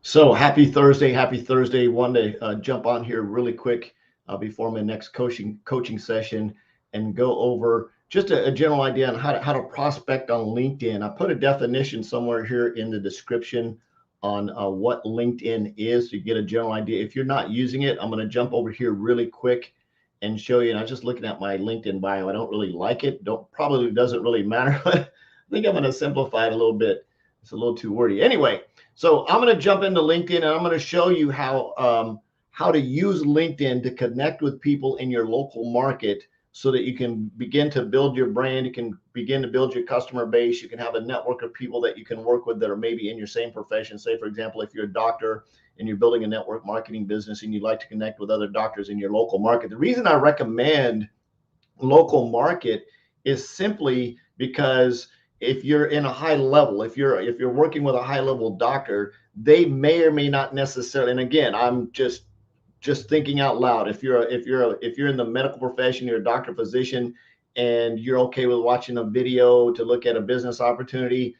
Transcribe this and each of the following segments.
So happy Thursday. Wanted to jump on here really quick before my next coaching session and go over just a general idea on how to prospect on LinkedIn. I put a definition somewhere here in the description on what LinkedIn is to get a general idea. If you're not using it, I'm going to jump over here really quick and show you. And I was just looking at my LinkedIn bio. I don't really like it. Don't Probably doesn't really matter. But I think I'm going to simplify it a little bit. It's a little too wordy. Anyway, so I'm going to jump into LinkedIn and I'm going to show you how to use LinkedIn to connect with people in your local market so that you can begin to build your brand. You can begin to build your customer base. You can have a network of people that you can work with that are maybe in your same profession. Say, for example, if you're a doctor and you're building a network marketing business and you'd like to connect with other doctors in your local market. The reason I recommend local market is simply because if you're in a high level, if you're working with a high level doctor, they may or may not necessarily. And again, I'm just thinking out loud. If you're in the medical profession, you're a doctor physician, and you're okay with watching a video to look at a business opportunity,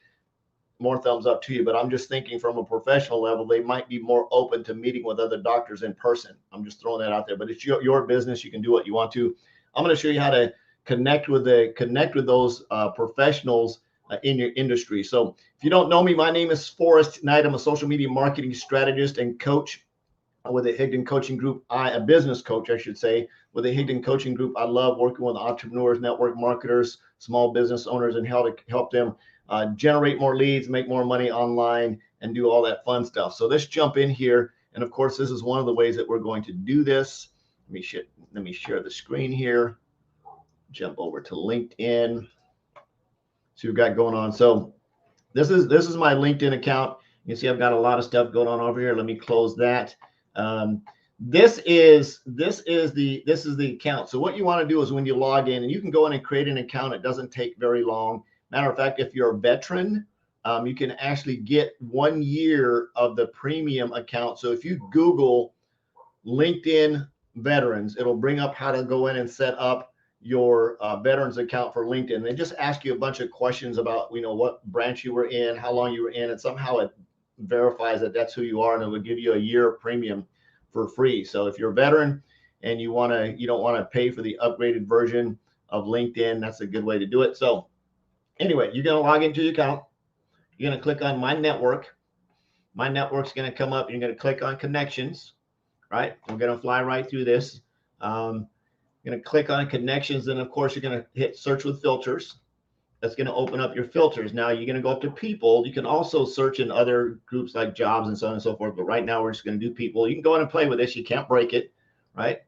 more thumbs up to you. But I'm just thinking from a professional level, they might be more open to meeting with other doctors in person. I'm just throwing that out there. But it's your business. You can do what you want to. I'm going to show you how to connect with those professionals in your industry. So if you don't know me, my name is Forrest Knight. I'm a social media marketing strategist and coach with the Higdon Coaching Group. A business coach, I should say, with the Higdon Coaching Group. I love working with entrepreneurs, network marketers, small business owners, and how to help them generate more leads, make more money online, and do all that fun stuff. So let's jump in here. And of course, this is one of the ways that we're going to do this. Let me share the screen here. Jump over to LinkedIn. See what we've got going on. So this is my LinkedIn account. You can see I've got a lot of stuff going on over here. Let me close that. Um, this is the account. So what you want to do is when you log in, and you can go in and create an account. It doesn't take very long. Matter of fact, if you're a veteran, you can actually get 1 year of the premium account. So if you Google LinkedIn veterans, it'll bring up how to go in and set up your veterans account for LinkedIn. They just ask you a bunch of questions about, what branch you were in, how long you were in, and somehow it verifies that that's who you are, and it will give you a year of premium for free. So if you're a veteran and you don't want to pay for the upgraded version of LinkedIn, that's a good way to do it. So anyway, you're going to log into your account. You're going to click on my network. My network's going to come up. You're going to click on connections, right? We're going to fly right through this. You're going to click on connections. And of course, you're going to hit search with filters. That's going to open up your filters. Now you're going to go up to people. You can also search in other groups like jobs and so on and so forth. But right now we're just going to do people. You can go in and play with this. You can't break it, right?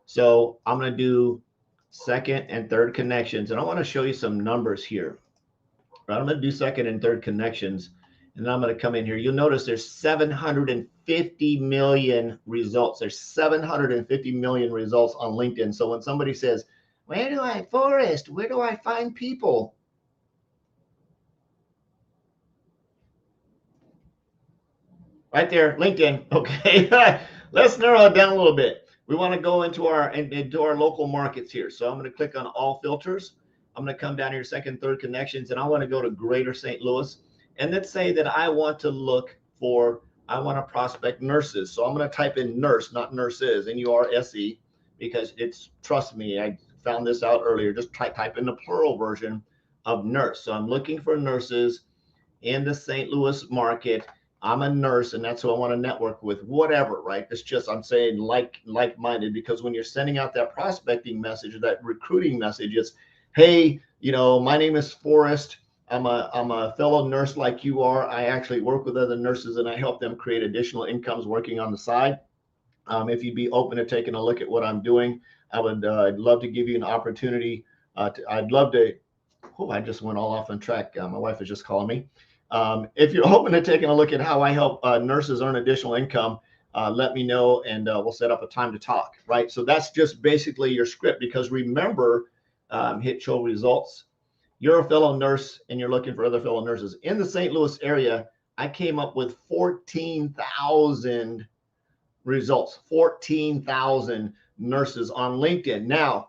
So I'm going to do second and third connections. And I want to show you some numbers here. Right? I'm going to do second and third connections. And then I'm going to come in here. You'll notice there's 750 million results. There's 750 million results on LinkedIn. So when somebody says, where do I find people? Right there, LinkedIn. Okay, let's narrow it down a little bit. We want to go into our local markets here. So I'm going to click on all filters. I'm going to come down here, second, third connections, and I want to go to Greater St. Louis. And let's say that I want to prospect nurses. So I'm going to type in nurse, not nurses, N-U-R-S-E, because trust me, I found this out earlier. Just type in the plural version of nurse. So I'm looking for nurses in the St. Louis market. I'm a nurse, and that's who I want to network with, whatever, right? It's just, I'm saying like-minded, because when you're sending out that prospecting message, that recruiting message, it's, hey, my name is Forrest. I'm a fellow nurse like you are. I actually work with other nurses, and I help them create additional incomes working on the side. If you'd be open to taking a look at what I'm doing, I'd love to give you an opportunity. I'd love to. Oh, I just went all off on track. My wife is just calling me. If you're open to taking a look at how I help nurses earn additional income, let me know, and we'll set up a time to talk, right? So that's just basically your script, because remember, hit show results. You're a fellow nurse and you're looking for other fellow nurses. In the St. Louis area, I came up with 14,000 results, 14,000 nurses on LinkedIn. Now,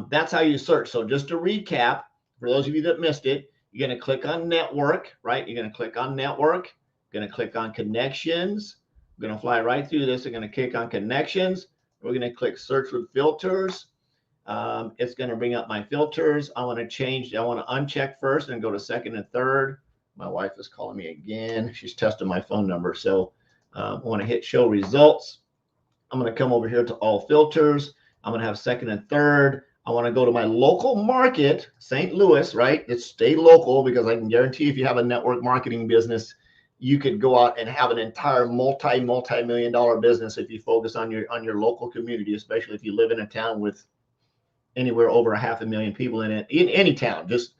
that's how you search. So just to recap, for those of you that missed it, you're going to click on network, right? You're going to click on network, going to click on connections. We're going to fly right through this. We're going to click on connections. We're going to click search with filters. It's going to bring up my filters. I want to uncheck first and go to second and third. My wife is calling me again. She's testing my phone number. So I want to hit show results. I'm going to come over here to all filters. I'm going to have second and third. I want to go to my local market, St. Louis, right? It's stay local, because I can guarantee if you have a network marketing business, you could go out and have an entire multi-million dollar business if you focus on your local community, especially if you live in a town with anywhere over 500,000 people in it. In any town, just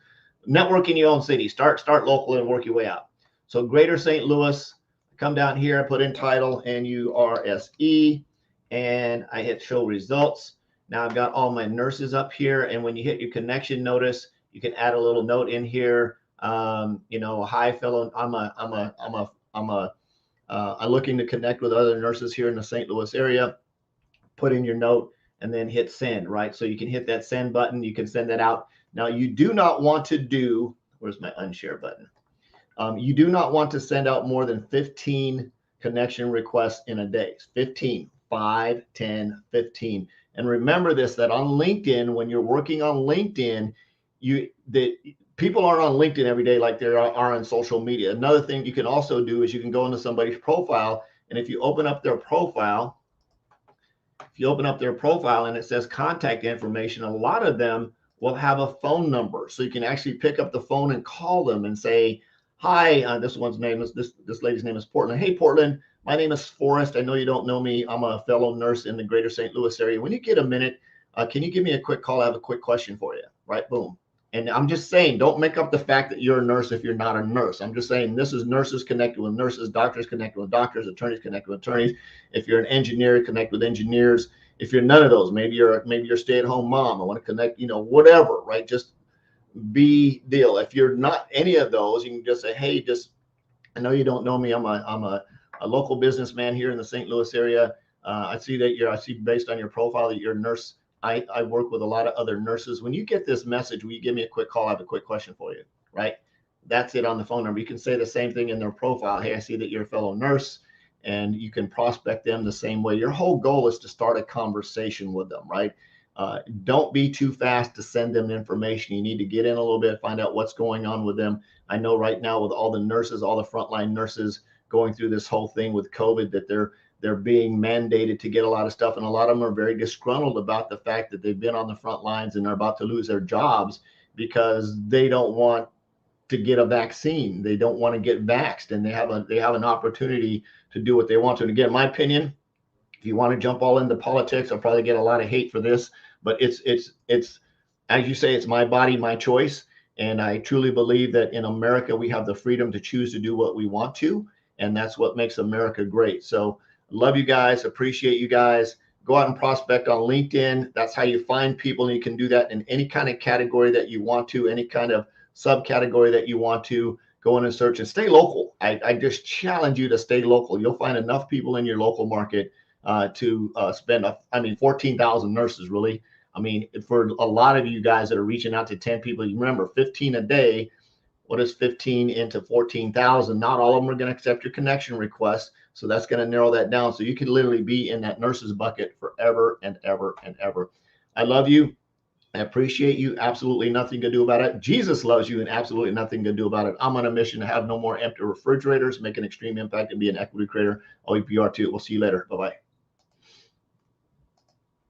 network in your own city. Start local and work your way out. So Greater St. Louis, come down here, put in title NURSE, and I hit show results. Now I've got all my nurses up here, and when you hit your connection notice, you can add a little note in here. Hi fellow, I'm looking to connect with other nurses here in the St. Louis area. Put in your note and then hit send, right? So you can hit that send button. You can send that out. Now you do not want to do, where's my unshare button? You do not want to send out more than 15 connection requests in a day. 15, 5, 10, 15. And remember this, that on LinkedIn, when you're working on LinkedIn, people aren't on LinkedIn every day like they are on social media. Another thing you can also do is you can go into somebody's profile, and if you open up their profile, and it says contact information, a lot of them will have a phone number. So you can actually pick up the phone and call them and say, hi, this lady's name is Portland. Hey, Portland, my name is Forrest. I know you don't know me. I'm a fellow nurse in the Greater St. Louis area. When you get a minute, can you give me a quick call? I have a quick question for you, right? Boom. And I'm just saying, don't make up the fact that you're a nurse if you're not a nurse. I'm just saying this is nurses connected with nurses, doctors connected with doctors, attorneys connected with attorneys. If you're an engineer, connect with engineers. If you're none of those, maybe you're a stay-at-home mom. I want to connect, whatever, right? Just be deal. If you're not any of those, you can just say, hey, I know you don't know me. I'm a local businessman here in the St. Louis area. I see based on your profile that you're a nurse. I work with a lot of other nurses. When you get this message, will you give me a quick call? I have a quick question for you, right? That's it on the phone number. You can say the same thing in their profile. Hey, I see that you're a fellow nurse, and you can prospect them the same way. Your whole goal is to start a conversation with them, right? Don't be too fast to send them information. You need to get in a little bit, find out what's going on with them. I know right now with all the nurses, all the frontline nurses going through this whole thing with COVID, that they're being mandated to get a lot of stuff. And a lot of them are very disgruntled about the fact that they've been on the front lines and they're about to lose their jobs because they don't want to get a vaccine. They don't want to get vaxxed, and they have an opportunity to do what they want to. And again, my opinion, if you want to jump all into politics, I'll probably get a lot of hate for this, but it's as you say, it's my body, my choice. And I truly believe that in America, we have the freedom to choose to do what we want to. And that's what makes America great. So love you guys. Appreciate you guys. Go out and prospect on LinkedIn. That's how you find people. And you can do that in any kind of category that you want to, any kind of subcategory that you want to. Go in and search and stay local. I just challenge you to stay local. You'll find enough people in your local market to spend, 14,000 nurses, really. For a lot of you guys that are reaching out to 10 people, you remember 15 a day. What is 15 into 14,000? Not all of them are going to accept your connection request. So that's going to narrow that down. So you could literally be in that nurses bucket forever and ever and ever. I love you. I appreciate you. Absolutely nothing to do about it. Jesus loves you, and absolutely nothing to do about it. I'm on a mission to have no more empty refrigerators, make an extreme impact, and be an equity creator. OEPR2. We'll see you later. Bye-bye.